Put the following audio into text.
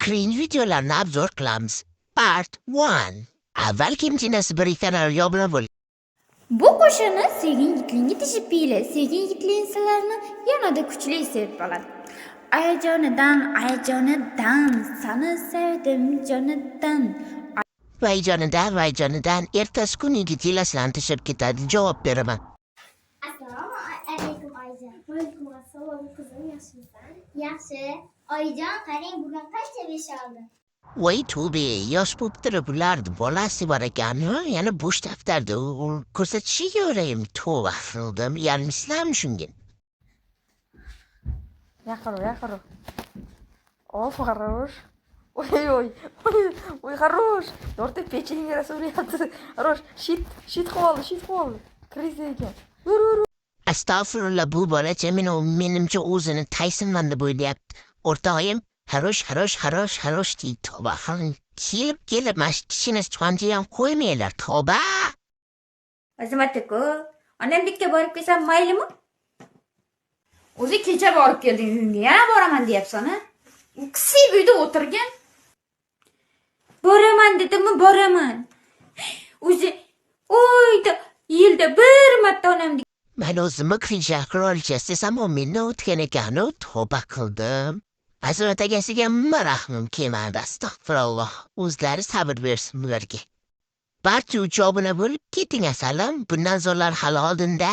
cringe videolarni obzor qilamiz. Part 1. Avval kimchinasi bir kanal bilan bo'ling. Bu qo'shiqni sevgan yigitlarga teshib piyli, sevgan yigitlar insonlarni yanada kuchli sevib qoladi. Ayjonidan, seni sevdim jonidan. Vay jonidan, ertasi kuni yigitlar tashib ketadi. Javob beraman. Assalomu alaykum Oyjon. Vaalaykum assalom qizim, yaxshimisan? Yaxshi. Oyjon, qarang bugun qancha besh oldi? Voy tövbe, yosh bo'ptir bularni bolasi bor ekan, yana bo'sh daftarda ko'rsatishiga o'rayim. Tövbe qildim, yanmisizlarmi shunga? Яхро. О, хорош. Ой, хорош. Yorta pechenье rasulyapti. Хорош. Shit qildi. Kriz ekan. Astagfirullah, bu bolacha menimcha o'zini Taysonman deb o'ylayapti. O'rtog'im harosh deydi. Tavba qiling. Kelib mana shu kichkina sichqoncha ham qo'ymaylar. Tavba. Azmat-ku, onamlikka borib kelsam maylimi? O'zi kecha borib kelding uyga, yana boraman deyapsan-a? Qisib uyda o'tirgan. Boraman dedimmi, boraman. O'zi oyda yilda bir marta onamlik. Men o'zimni cringe qilolchasi desam, menni o'tgan ekanu. Tavba qildim. Azmat agasiga rahmim kelmadi. Astagfirullah. O'zlari sabr bersin bularga. Barcha uchun obuna bo'lib keting asalam. Bundan zo'rlar hali oldinda.